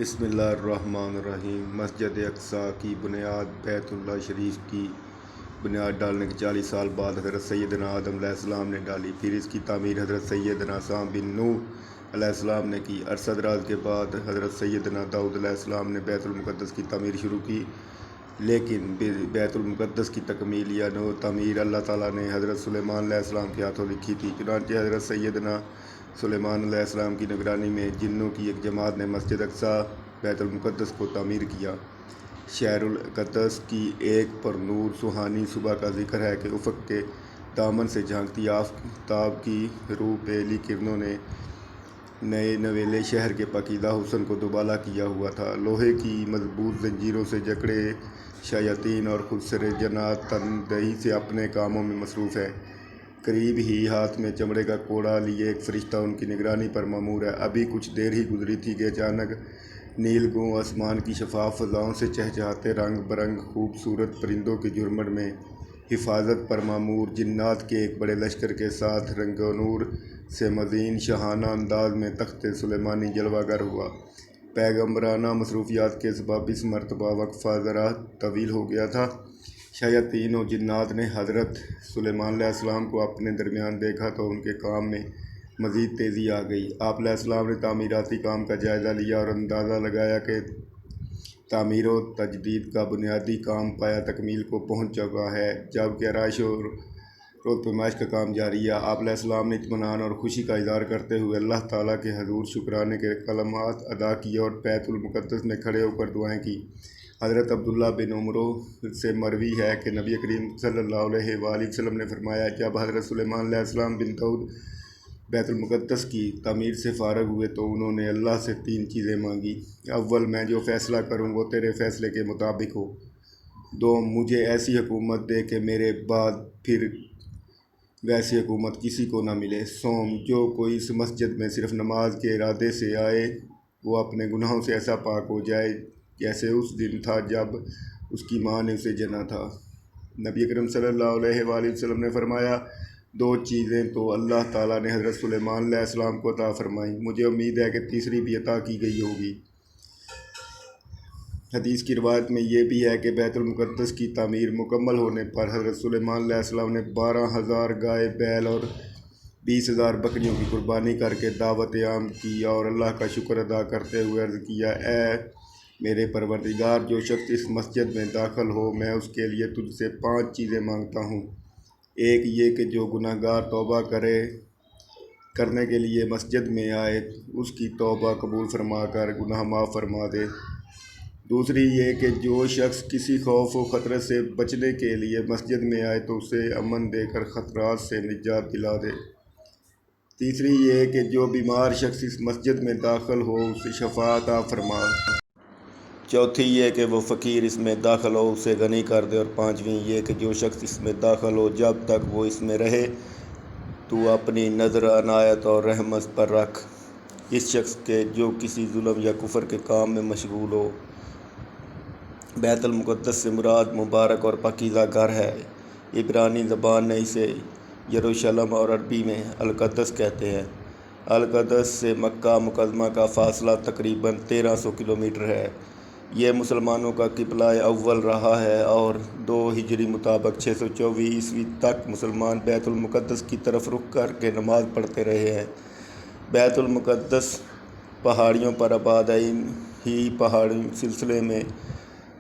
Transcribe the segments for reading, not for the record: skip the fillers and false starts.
بسم اللہ الرحمن الرحیم۔ مسجد اقصیٰ کی بنیاد بیت اللہ شریف کی بنیاد ڈالنے کے 40 سال بعد حضرت سیدنا آدم علیہ السلام نے ڈالی۔ پھر اس کی تعمیر حضرت سیدنا سام بن نوح علیہ السلام نے کی۔ عرصہ دراز کے بعد حضرت سیدنا داؤد علیہ السلام نے بیت المقدس کی تعمیر شروع کی، لیکن بیت المقدس کی تکمیل یا نو تعمیر اللہ تعالیٰ نے حضرت سلیمان علیہ السلام کے ہاتھوں لکھی تھی۔ چنانچہ حضرت سیدنا سلیمان علیہ السلام کی نگرانی میں جنوں کی ایک جماعت نے مسجد اقصیٰ بیت المقدس کو تعمیر کیا۔ شہر الاقدس کی ایک پر نور سہانی صبح کا ذکر ہے کہ افق کے دامن سے جھانکتی آفتاب کی روح پیلی کرنوں نے نئے نویلے شہر کے پاکیزہ حسن کو دوبالا کیا ہوا تھا۔ لوہے کی مضبوط زنجیروں سے جکڑے شیاطین اور خودسر جنات تندہی سے اپنے کاموں میں مصروف ہے۔ قریب ہی ہاتھ میں چمڑے کا کوڑا لیے ایک فرشتہ ان کی نگرانی پر مامور ہے۔ ابھی کچھ دیر ہی گزری تھی کہ اچانک نیل گوں آسمان کی شفاف فضاؤں سے چہچہاتے رنگ برنگ خوبصورت پرندوں کے جھرمٹ میں حفاظت پر مامور جنات کے ایک بڑے لشکر کے ساتھ رنگ و نور سے مزین شاہانہ انداز میں تخت سلیمانی جلوہ گر ہوا۔ پیغمبرانہ مصروفیات کے سبب اس مرتبہ وقفہ ذرا طویل ہو گیا تھا۔ شیاطین و جنات نے حضرت سلیمان علیہ السلام کو اپنے درمیان دیکھا تو ان کے کام میں مزید تیزی آ گئی۔ آپ علیہ السلام نے تعمیراتی کام کا جائزہ لیا اور اندازہ لگایا کہ تعمیر و تجدید کا بنیادی کام پایہ تکمیل کو پہنچ چکا ہے، جبکہ آرائش اور روز پیمائش کا کام جاری ہے۔ آپ علیہ السلام نے اطمینان اور خوشی کا اظہار کرتے ہوئے اللہ تعالیٰ کے حضور شکرانے کے کلمات ادا کیے اور بیت المقدس میں کھڑے ہو کر دعائیں کی۔ حضرت عبداللہ بن عمر سے مروی ہے کہ نبی کریم صلی اللہ علیہ وآلہ وسلم نے فرمایا، جب حضرت سلیمان علیہ السلام بن داؤد بیت المقدس کی تعمیر سے فارغ ہوئے تو انہوں نے اللہ سے 3 چیزیں مانگی۔ اول، میں جو فیصلہ کروں وہ تیرے فیصلے کے مطابق ہو۔ 2، مجھے ایسی حکومت دے کہ میرے بعد پھر ویسی حکومت کسی کو نہ ملے۔ سوم، جو کوئی اس مسجد میں صرف نماز کے ارادے سے آئے وہ اپنے گناہوں سے ایسا پاک ہو جائے جیسے اس دن تھا جب اس کی ماں نے اسے جنا تھا۔ نبی اکرم صلی اللہ علیہ وآلہ وسلم نے فرمایا، 2 چیزیں تو اللہ تعالیٰ نے حضرت سلیمان علیہ السلام کو عطا فرمائیں، مجھے امید ہے کہ تیسری بھی عطا کی گئی ہوگی۔ حدیث کی روایت میں یہ بھی ہے کہ بیت المقدس کی تعمیر مکمل ہونے پر حضرت سلیمان علیہ السلام نے 12,000 گائے بیل اور 20,000 بکریوں کی قربانی کر کے دعوت عام کی اور اللہ کا شکر ادا کرتے ہوئے عرض کیا، اے میرے پروردگار، جو شخص اس مسجد میں داخل ہو میں اس کے لیے تجھ سے 5 چیزیں مانگتا ہوں۔ 1، یہ کہ جو گناہ گار توبہ کرنے کے لیے مسجد میں آئے اس کی توبہ قبول فرما کر گناہ معاف فرما دے۔ 2، یہ کہ جو شخص کسی خوف و خطرے سے بچنے کے لیے مسجد میں آئے تو اسے امن دے کر خطرات سے نجات دلا دے۔ 3، یہ کہ جو بیمار شخص اس مسجد میں داخل ہو اسے شفا عطا فرما۔ 4، یہ کہ وہ فقیر اس میں داخل ہو اسے غنی کر دے۔ اور 5، یہ کہ جو شخص اس میں داخل ہو جب تک وہ اس میں رہے تو اپنی نظر عنایت اور رحمت پر رکھ، اس شخص کے جو کسی ظلم یا کفر کے کام میں مشغول ہو۔ بیت المقدس سے مراد مبارک اور پاکیزہ گھر ہے۔ عبرانی زبان میں اسے یروشلم اور عربی میں القدس کہتے ہیں۔ القدس سے مکہ مکرمہ کا فاصلہ تقریباً 1300 کلومیٹر ہے۔ یہ مسلمانوں کا قبلہ اول رہا ہے اور 2 ہجری مطابق 624 عیسوی تک مسلمان بیت المقدس کی طرف رخ کر کے نماز پڑھتے رہے ہیں۔ بیت المقدس پہاڑیوں پر آباد ہے۔ ہی پہاڑی سلسلے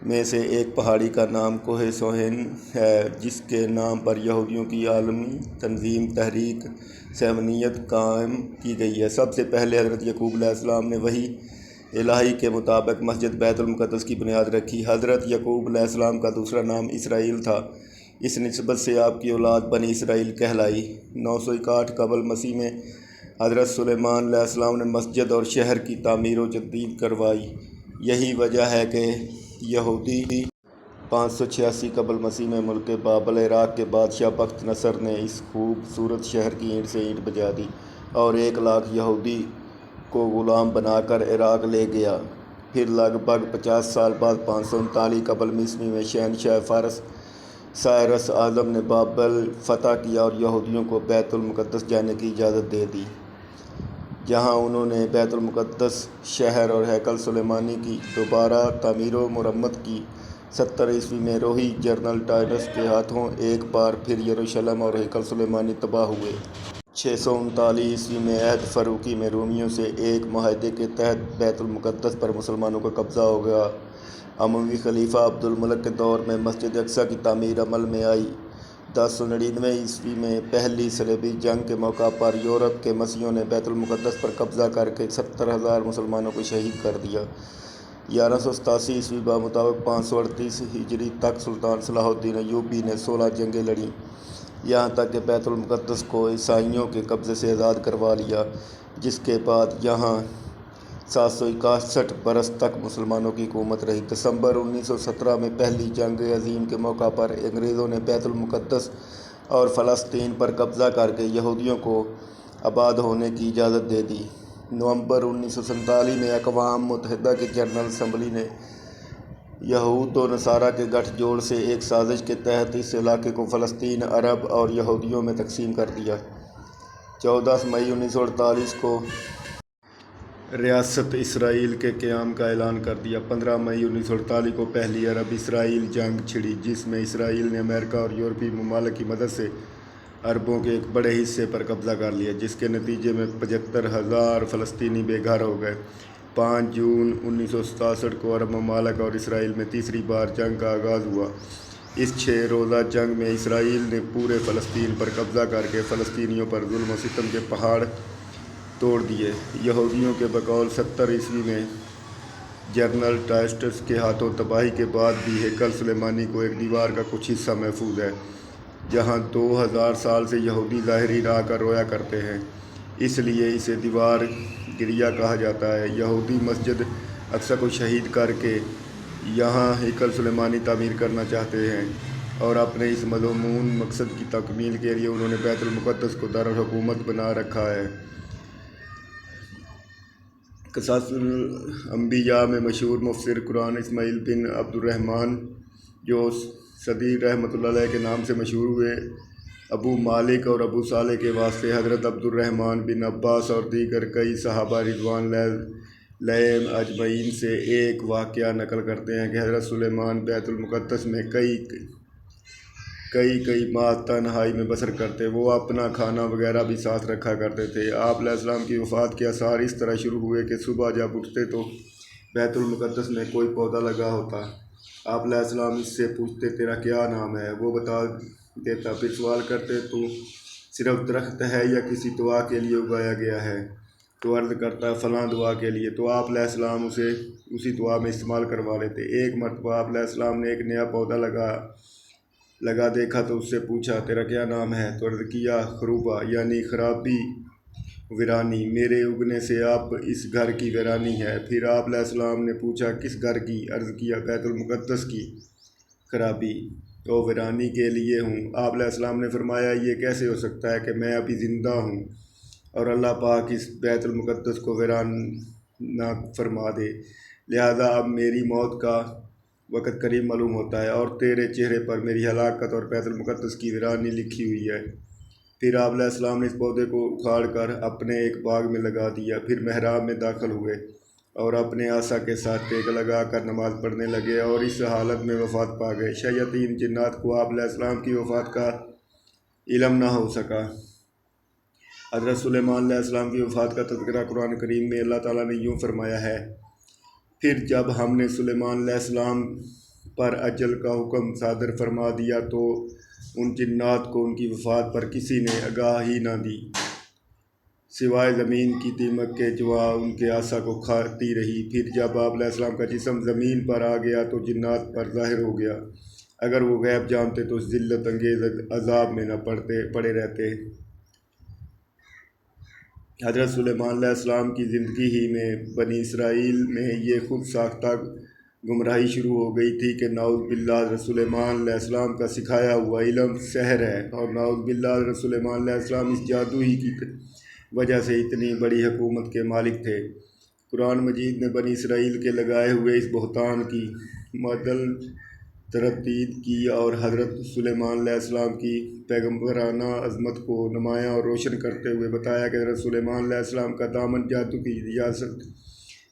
میں سے ایک پہاڑی کا نام کوہ صہیون ہے، جس کے نام پر یہودیوں کی عالمی تنظیم تحریک صہیونیت قائم کی گئی ہے۔ سب سے پہلے حضرت یعقوب علیہ السلام نے وحی الہی کے مطابق مسجد بیت المقدس کی بنیاد رکھی۔ حضرت یعقوب علیہ السلام کا دوسرا نام اسرائیل تھا، اس نسبت سے آپ کی اولاد بنی اسرائیل کہلائی۔ 961 قبل مسیح میں حضرت سلیمان علیہ السلام نے مسجد اور شہر کی تعمیر و تجدید کروائی۔ یہی وجہ ہے کہ یہودی 586 قبل مسیح میں ملک بابل عراق کے بادشاہ بخت نصر نے اس خوبصورت شہر کی اینٹ سے اینٹ بجا دی اور 1 لاکھ یہودی کو غلام بنا کر عراق لے گیا۔ پھر لگ بھگ 50 سال بعد 539 قبل عیسوی میں شہنشاہ فارس سائرس اعظم نے بابل فتح کیا اور یہودیوں کو بیت المقدس جانے کی اجازت دے دی۔ جہاں انہوں نے بیت المقدس شہر اور ہیکل سلیمانی کی دوبارہ تعمیر و مرمت کی۔ 70 میں روحی جنرل ٹائٹس کے ہاتھوں ایک بار پھر یروشلم اور ہیکل سلیمانی تباہ ہوئے۔ 639 میں عہد فاروقی میں رومیوں سے ایک معاہدے کے تحت بیت المقدس پر مسلمانوں کا قبضہ ہو گیا۔ اموی خلیفہ عبد الملک کے دور میں مسجد اقصیٰ کی تعمیر عمل میں آئی۔ 1099 میں پہلی صلیبی جنگ کے موقع پر یورپ کے مسیحیوں نے بیت المقدس پر قبضہ کر کے 70,000 مسلمانوں کو شہید کر دیا۔ 1187 بمطابق 538 ہجری تک سلطان صلاح الدین ایوبی نے 16 جنگیں لڑیں، یہاں تک کہ بیت المقدس کو عیسائیوں کے قبضے سے آزاد کروا لیا، جس کے بعد یہاں 761 برس تک مسلمانوں کی حکومت رہی۔ دسمبر 1917 میں پہلی جنگ عظیم کے موقع پر انگریزوں نے بیت المقدس اور فلسطین پر قبضہ کر کے یہودیوں کو آباد ہونے کی اجازت دے دی۔ نومبر 1947 میں اقوام متحدہ کی جنرل اسمبلی نے یہود و نصارہ کے گٹھ جوڑ سے ایک سازش کے تحت اس علاقے کو فلسطین، عرب اور یہودیوں میں تقسیم کر دیا۔ 14 مئی 1948 کو ریاست اسرائیل کے قیام کا اعلان کر دیا۔ 15 مئی 1948 کو پہلی عرب اسرائیل جنگ چھڑی، جس میں اسرائیل نے امریکہ اور یورپی ممالک کی مدد سے عربوں کے ایک بڑے حصے پر قبضہ کر لیا، جس کے نتیجے میں 75,000 فلسطینی بے گھر ہو گئے۔ 5 جون 1967 کو عرب ممالک اور اسرائیل میں تیسری بار جنگ کا آغاز ہوا۔ اس 6 روزہ جنگ میں اسرائیل نے پورے فلسطین پر قبضہ کر کے فلسطینیوں پر ظلم و ستم کے پہاڑ توڑ دیے۔ یہودیوں کے بقول 70 میں جنرل ٹائٹس کے ہاتھوں تباہی کے بعد بھی ہیکل سلیمانی کو ایک دیوار کا کچھ حصہ محفوظ ہے، جہاں 2000 سال سے یہودی ظاہری رہ کر رویا کرتے ہیں، اس لیے اسے دیوار گریا کہا جاتا ہے۔ یہودی مسجد اقصیٰ کو شہید کر کے یہاں ہیکل سلیمانی تعمیر کرنا چاہتے ہیں، اور اپنے اس مذموم مقصد کی تکمیل کے لیے انہوں نے بیت المقدس کو دارالحکومت بنا رکھا ہے۔ قصص الانبیاء میں مشہور مفسر قرآن اسماعیل بن عبد الرحمن، جو صدی رحمۃ اللہ علیہ کے نام سے مشہور ہوئے، ابو مالک اور ابو صالح کے واسطے حضرت عبد الرحمن بن عباس اور دیگر کئی صحابہ رضوان اللہ علیہم اجمعین سے ایک واقعہ نقل کرتے ہیں کہ حضرت سلیمان بیت المقدس میں کئی ماہ تنہائی میں بسر کرتے۔ وہ اپنا کھانا وغیرہ بھی ساتھ رکھا کرتے تھے۔ آپ علیہ السلام کی وفات کے آثار اس طرح شروع ہوئے کہ صبح جب اٹھتے تو بیت المقدس میں کوئی پودا لگا ہوتا۔ آپ علیہ السلام اس سے پوچھتے تیرا کیا نام ہے؟ وہ بتا دیتا۔ پھر سوال کرتے تو صرف درخت ہے یا کسی دعا کے لیے اگایا گیا ہے؟ تو عرض کرتا فلاں دعا کے لیے، تو آپ علیہ السلام اسے اسی دعا میں استعمال کروا لیتے۔ ایک مرتبہ آپ علیہ السلام نے ایک نیا پودا لگا دیکھا تو اس سے پوچھا تیرا کیا نام ہے؟ تو عرض کیا خروبہ، یعنی خرابی، ویرانی، میرے اگنے سے اب اس گھر کی ویرانی ہے۔ پھر آپ علیہ السلام نے پوچھا کس گھر کی؟ عرض کیا بیت المقدس کی خرابی و ویرانی کے لیے ہوں۔ آپ علیہ السلام نے فرمایا یہ کیسے ہو سکتا ہے کہ میں ابھی زندہ ہوں اور اللہ پاک اس بیت المقدس کو ویران نہ فرما دے، لہذا اب میری موت کا وقت قریب معلوم ہوتا ہے اور تیرے چہرے پر میری ہلاکت اور بیت المقدس کی ویرانی لکھی ہوئی ہے۔ پھر آپ علیہ السلام نے اس پودے کو اکھاڑ کر اپنے ایک باغ میں لگا دیا، پھر محراب میں داخل ہوئے اور اپنے عصا کے ساتھ ٹیک لگا کر نماز پڑھنے لگے اور اس حالت میں وفات پا گئے۔ شیاطین جنات کو آپ علیہ السلام کی وفات کا علم نہ ہو سکا۔ حضرت سلیمان علیہ السلام کی وفات کا تذکرہ قرآن کریم میں اللہ تعالیٰ نے یوں فرمایا ہے، پھر جب ہم نے سلیمان علیہ السلام پر اجل کا حکم صادر فرما دیا تو ان جنات کو ان کی وفات پر کسی نے آگاہی نہ دی، سوائے زمین کی دیمک کے جو ان کے عصا کو کھاتی رہی۔ پھر جب آپ علیہ السلام کا جسم زمین پر آ گیا تو جنات پر ظاہر ہو گیا، اگر وہ غیب جانتے تو ذلت انگیز عذاب میں نہ پڑے رہتے۔ حضرت سلیمان علیہ السلام کی زندگی ہی میں بنی اسرائیل میں یہ خود ساختہ گمراہی شروع ہو گئی تھی کہ نعوذ باللہ حضرت سلیمان علیہ السلام کا سکھایا ہوا علم سحر ہے، اور نعوذ باللہ حضرت سلیمان علیہ السلام اس جادو ہی کی وجہ سے اتنی بڑی حکومت کے مالک تھے۔ قرآن مجید نے بنی اسرائیل کے لگائے ہوئے اس بہتان کی معدل تردید کی اور حضرت سلیمان علیہ السلام کی پیغمبرانہ عظمت کو نمایاں اور روشن کرتے ہوئے بتایا کہ حضرت سلیمان علیہ السلام کا دامن جادو کی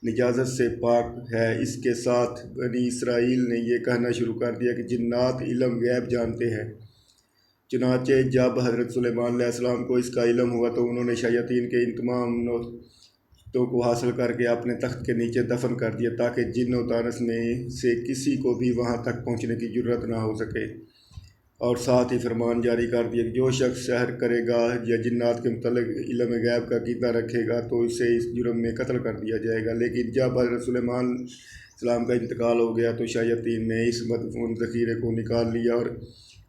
نجازت سے پاک ہے۔ اس کے ساتھ بنی اسرائیل نے یہ کہنا شروع کر دیا کہ جنات علم غیب جانتے ہیں۔ چنانچہ جب حضرت سلیمان علیہ السلام کو اس کا علم ہوا تو انہوں نے شیاطین کے ان تمام نوتوں کو حاصل کر کے اپنے تخت کے نیچے دفن کر دیا تاکہ جن و طانس میں سے کسی کو بھی وہاں تک پہنچنے کی جرات نہ ہو سکے، اور ساتھ ہی فرمان جاری کر دیا کہ جو شخص سحر کرے گا یا جنات کے متعلق علم غیب کا عقیدہ رکھے گا تو اسے اس جرم میں قتل کر دیا جائے گا۔ لیکن جب حضرت سلیمان السلام کا انتقال ہو گیا تو شیاطین نے اس مدفون ذخیرے کو نکال لیا اور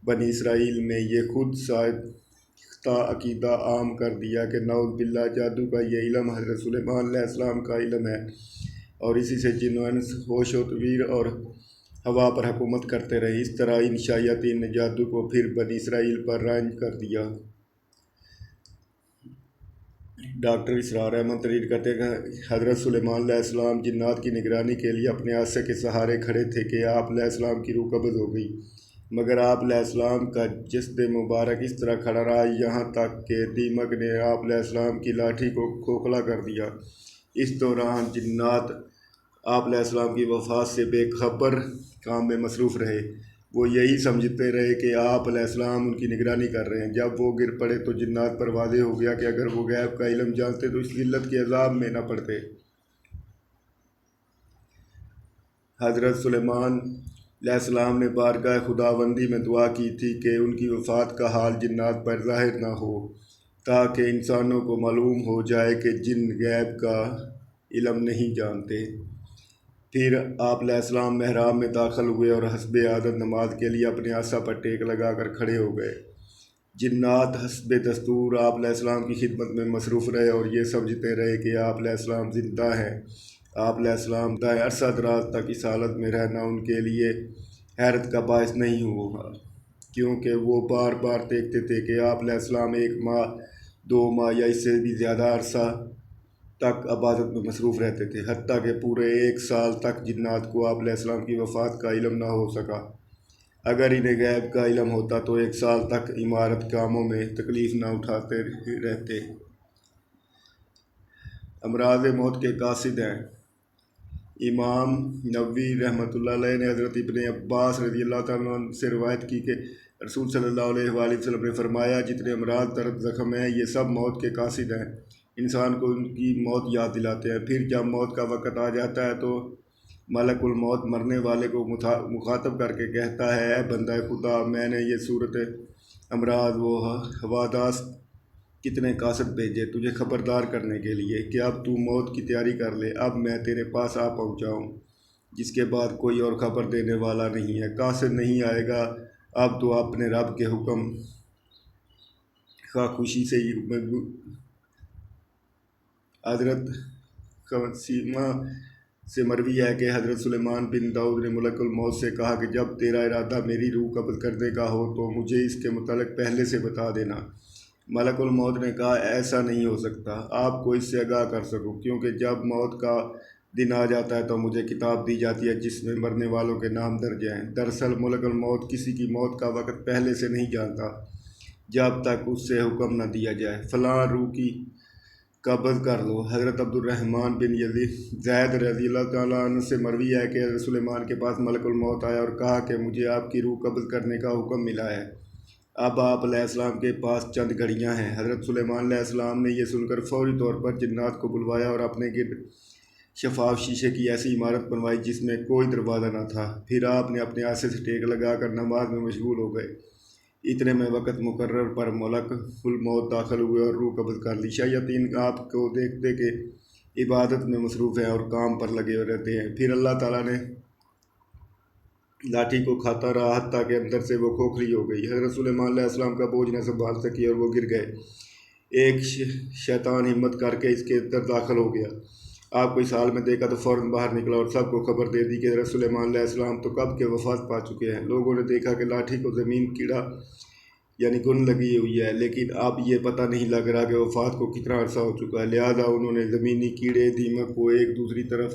بنی اسرائیل میں یہ خود ساختہ عقیدہ عام کر دیا کہ نعوذ باللہ جادو کا یہ علم حضرت سلیمان علیہ السلام کا علم ہے، اور اسی سے جن و انس ہوش و تعبیر اور ہوا پر حکومت کرتے رہے۔ اس طرح ان شیاطین نے جادو کو پھر بنی اسرائیل پر رائج کر دیا۔ ڈاکٹر اسرار احمد تحریر کرتے ہیں کہ حضرت سلیمان علیہ السلام جنات کی نگرانی کے لیے اپنے عصا کے سہارے کھڑے تھے کہ آپ علیہ السلام کی روح قبض ہو گئی، مگر آپ علیہ السلام کا جسد مبارک اس طرح کھڑا رہا یہاں تک کہ دیمک نے آپ علیہ السلام کی لاٹھی کو کھوکھلا کر دیا۔ اس دوران جنات آپ علیہ السلام کی وفات سے بے خبر کام میں مصروف رہے۔ وہ یہی سمجھتے رہے کہ آپ علیہ السلام ان کی نگرانی کر رہے ہیں۔ جب وہ گر پڑے تو جنات پر واضح ہو گیا کہ اگر وہ غیب کا علم جانتے تو اس ذلت کے عذاب میں نہ پڑتے۔ حضرت سلیمان علیہ السلام نے بارگاہ خداوندی میں دعا کی تھی کہ ان کی وفات کا حال جنات پر ظاہر نہ ہو تاکہ انسانوں کو معلوم ہو جائے کہ جن غیب کا علم نہیں جانتے۔ پھر آپ علیہ السلام محراب میں داخل ہوئے اور حسب عادت نماز کے لیے اپنے عصا پر ٹیک لگا کر کھڑے ہو گئے۔ جنات حسب دستور آپ علیہ السلام کی خدمت میں مصروف رہے اور یہ سمجھتے رہے کہ آپ علیہ السلام زندہ ہیں۔ آپ علیہ السلام کا عرصہ دراز تک اس حالت میں رہنا ان کے لیے حیرت کا باعث نہیں ہوا، کیونکہ وہ بار بار دیکھتے تھے کہ آپ علیہ السلام 1 ماہ 2 ماہ یا اس سے بھی زیادہ عرصہ تک عبادت میں مصروف رہتے تھے، حتیٰ کہ پورے 1 سال تک جنات کو آپ علیہ السلام کی وفات کا علم نہ ہو سکا۔ اگر انہیں غیب کا علم ہوتا تو 1 سال تک عمارت کاموں میں تکلیف نہ اٹھاتے رہتے۔ امراض موت کے قاصد ہیں۔ امام نووی رحمۃ اللہ علیہ نے حضرت ابن عباس رضی اللہ تعالیٰ عنہ سے روایت کی کہ رسول صلی اللہ علیہ وآلہ وسلم نے فرمایا، جتنے امراض درد زخم ہیں یہ سب موت کے قاصد ہیں، انسان کو ان کی موت یاد دلاتے ہیں۔ پھر جب موت کا وقت آ جاتا ہے تو ملک الموت مرنے والے کو مخاطب کر کے کہتا ہے، اے بندہ خدا، میں نے یہ صورت امراض و حوادث کتنے قاصد بھیجے تجھے خبردار کرنے کے لیے کہ اب تو موت کی تیاری کر لے، اب میں تیرے پاس آ پہنچا ہوں، جس کے بعد کوئی اور خبر دینے والا نہیں ہے، قاصد نہیں آئے گا، اب تو اپنے رب کے حکم خواہ خوشی سے ہی حضرت خسیمہ سے مروی ہے کہ حضرت سلیمان بن داؤد نے ملک الموت سے کہا کہ جب تیرا ارادہ میری روح قبض کرنے کا ہو تو مجھے اس کے متعلق پہلے سے بتا دینا۔ ملک الموت نے کہا، ایسا نہیں ہو سکتا، آپ کو اس سے آگاہ کر سکوں، کیونکہ جب موت کا دن آ جاتا ہے تو مجھے کتاب دی جاتی ہے جس میں مرنے والوں کے نام درج ہیں۔ دراصل ملک الموت کسی کی موت کا وقت پہلے سے نہیں جانتا جب تک اس سے حکم نہ دیا جائے، فلاں روح کی قبض کر لو۔ حضرت عبد الرحمن بن زید رضی اللہ تعالیٰ عنہ سے مروی ہے کہ حضرت سلیمان کے پاس ملک الموت آیا اور کہا کہ مجھے آپ کی روح قبض کرنے کا حکم ملا ہے، اب آپ علیہ السلام کے پاس چند گھڑیاں ہیں۔ حضرت سلیمان علیہ السلام نے یہ سن کر فوری طور پر جنات کو بلوایا اور اپنے گرد شفاف شیشے کی ایسی عمارت بنوائی جس میں کوئی دروازہ نہ تھا۔ پھر آپ نے اپنے عصے سے ٹیک لگا کر نماز میں مشغول ہو گئے۔ اتنے میں وقت مقرر پر ملک الموت داخل ہوئے اور روح قبض کر لی۔ شیاطین آپ کو دیکھتے کہ عبادت میں مصروف ہیں اور کام پر لگے رہتے ہیں، پھر اللہ تعالیٰ نے لاٹھی کو کھاتا رہا حتیٰ کہ اندر سے وہ کھوکھلی ہو گئی۔ حضرت سلیمان علیہ السلام کا بوجھ نہ سنبھال سکی اور وہ گر گئے۔ ایک شیطان ہمت کر کے اس کے اندر داخل ہو گیا، آپ کو اس حال میں دیکھا تو فوراً باہر نکلا اور سب کو خبر دے دی کہ حضرت سلیمان علیہ السلام تو کب کے وفات پا چکے ہیں۔ لوگوں نے دیکھا کہ لاٹھی کو زمین کیڑا یعنی گن لگی ہوئی ہے، لیکن اب یہ پتہ نہیں لگ رہا کہ وفات کو کتنا عرصہ ہو چکا ہے، لہٰذا انہوں نے زمینی کیڑے دیمک کو ایک دوسری طرف